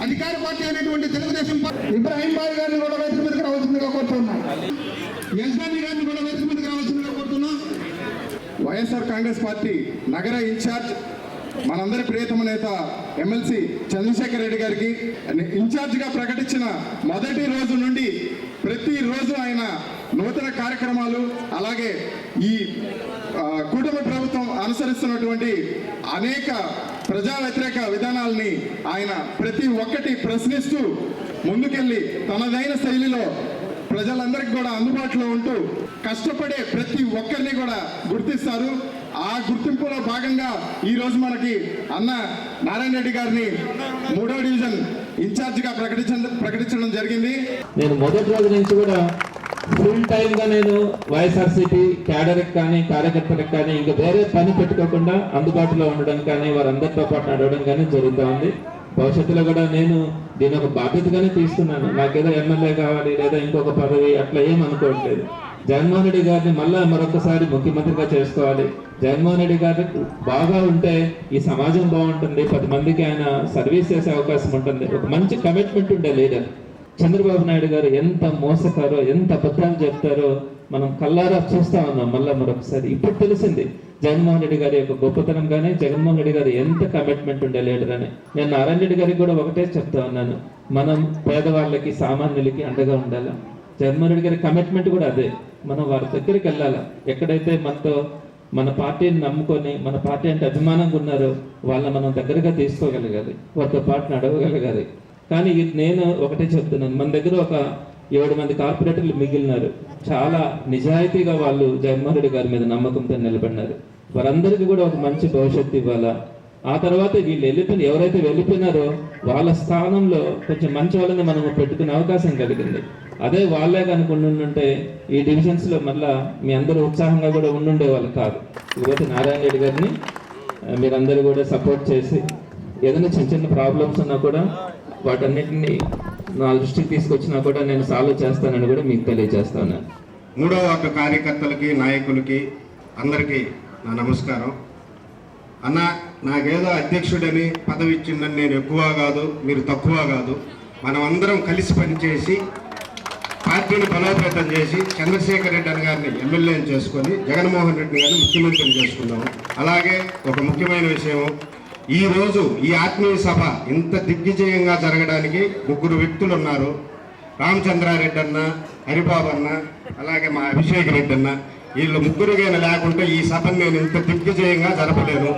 అధికార పార్టీ అయినటువంటి Telugu Desam party Ibrahim bye గారిని కూడా వేదిక మీదకి రావాల్సిందిగా కోరుతున్నాం. యజ్ఞాని గారిని కూడా వేదిక మీదకి రావాల్సిందిగా కోరుతున్నాం. వైఎస్ఆర్ కాంగ్రెస్ పార్టీ నగర ఇన్ఛార్జ్ మనందరి ప్రియతమ నేత ఎమ్మెల్సీ చంద్రశేఖర్ రెడ్డి గారికి ఇన్ఛార్జిగా ప్రకటించిన మొదటి రోజు నుండి ప్రతిరోజు ఆయన నూతన కార్యక్రమాలు అలాగే ఈ కూటమి ప్రభుత్వం అనుసరిస్తున్నటువంటి అనేక ప్రజా వ్యతిరేక విధానాలని ఆయన ప్రతి ఒక్కటి ప్రశ్నిస్తూ ముందుకెళ్ళి తనదైన శైలిలో ప్రజలందరికీ కూడా అందుబాటులో ఉంటూ కష్టపడే ప్రతి ఒక్కరిని కూడా గుర్తిస్తారు. ఆ గుర్తింపులో భాగంగా ఈ రోజు మనకి అన్న నారాయణ రెడ్డి గారిని 3వ డివిజన్ ఇన్ఛార్జిగా ప్రకటించడం జరిగింది. నేను మొదటి రోజు నుంచి కూడా ఫుల్ టైమ్ గా నేను వైఎస్ఆర్సీపీ క్యాడర్కి కానీ కార్యకర్తలకు కానీ ఇంకా వేరే పని పెట్టుకోకుండా అందుబాటులో ఉండడం కానీ వారందరితో పాటు నడవడం కానీ జరుగుతూ ఉంది. భవిష్యత్తులో కూడా నేను దీని ఒక బాధ్యతగానే తీసుకున్నాను. నాకేదో ఎమ్మెల్యే కావాలి లేదా ఇంకొక పదవి అట్లా ఏం అనుకోవట్లేదు. జగన్మోహన్ రెడ్డి గారిని మళ్ళా మరొకసారి ముఖ్యమంత్రిగా చేసుకోవాలి. జగన్మోహన్ రెడ్డి గారు బాగా ఉంటే ఈ సమాజం బాగుంటుంది, 10 మందికి ఆయన సర్వీస్ చేసే అవకాశం ఉంటుంది. ఒక మంచి కమిట్మెంట్ ఉండే లీడర్. చంద్రబాబు నాయుడు గారు ఎంత మోసకారో ఎంత అబద్ధాలు చెప్తారో మనం కల్లారా చూస్తా ఉన్నాం. మళ్ళా మరొకసారి ఇప్పుడు తెలిసింది జగన్మోహన్ రెడ్డి గారి యొక్క గొప్పతనం కానీ జగన్మోహన్ రెడ్డి గారు ఎంత కమిట్మెంట్ ఉండే లీడర్ అని. నేను నారాయణ రెడ్డి గారికి కూడా ఒకటే చెప్తా ఉన్నాను, మనం పేదవాళ్ళకి సామాన్యులకి అండగా ఉండాలి. జగన్మోహన్ రెడ్డి గారి కమిట్మెంట్ కూడా అదే. మనం వారి దగ్గరికి వెళ్ళాలా, ఎక్కడైతే మనతో మన పార్టీని నమ్ముకొని మన పార్టీ అంటే అభిమానంగా ఉన్నారో వాళ్ళని మనం దగ్గరగా తీసుకోగలగాలి, వారితో పాటు నడవగలగాలి. కానీ నేను ఒకటే చెప్తున్నాను, మన దగ్గర ఒక 7 మంది కార్పొరేటర్లు మిగిలినారు. చాలా నిజాయితీగా వాళ్ళు జగన్మోహన్ రెడ్డి గారి మీద నమ్మకంతో నిలబడినారు. వారందరికీ కూడా ఒక మంచి భవిష్యత్తు ఇవ్వాలా. ఆ తర్వాత వీళ్ళు ఎవరైతే వెళ్ళిపోయినారో వాళ్ళ స్థానంలో కొంచెం మంచి వాళ్ళని మనం పెట్టుకునే అవకాశం కలిగింది. అదే వాళ్ళే కనుక ఉండుంటే ఈ డివిజన్స్ లో మళ్ళా మీ అందరూ ఉత్సాహంగా కూడా ఉండుండే వాళ్ళు కాదు. ఇకపోతే నారాయణ రెడ్డి గారిని మీరందరూ కూడా సపోర్ట్ చేసి ఏదైనా చిన్న చిన్న ప్రాబ్లమ్స్ ఉన్నా కూడా వాటన్నిటిని నా దృష్టికి తీసుకొచ్చినా కూడా నేను సాల్వ్ చేస్తానని కూడా మీకు తెలియజేస్తాను. 3వ వార్డు కార్యకర్తలకి నాయకులకి అందరికీ నా నమస్కారం. అన్న, నాకేదో అధ్యక్షుడని పదవి ఇచ్చిందని నేను ఎక్కువ కాదు, మీరు తక్కువ కాదు. మనం అందరం కలిసి పనిచేసి పార్టీని బలోపేతం చేసి చంద్రశేఖర్ రెడ్డి అని గారిని ఎమ్మెల్యేని చేసుకొని జగన్మోహన్ రెడ్డి గారిని ముఖ్యమంత్రిని చేసుకున్నాము. అలాగే ఒక ముఖ్యమైన విషయం, ఈరోజు ఈ ఆత్మీయ సభ ఇంత దిగ్విజయంగా జరగడానికి 3 వ్యక్తులు ఉన్నారు. రామచంద్రారెడ్డి అన్న, హరిబాబు అన్న, అలాగే మా అభిషేక్ రెడ్డి అన్న. వీళ్ళు 3 లేకుంటే ఈ సభను నేను ఇంత దిగ్విజయంగా జరపలేను.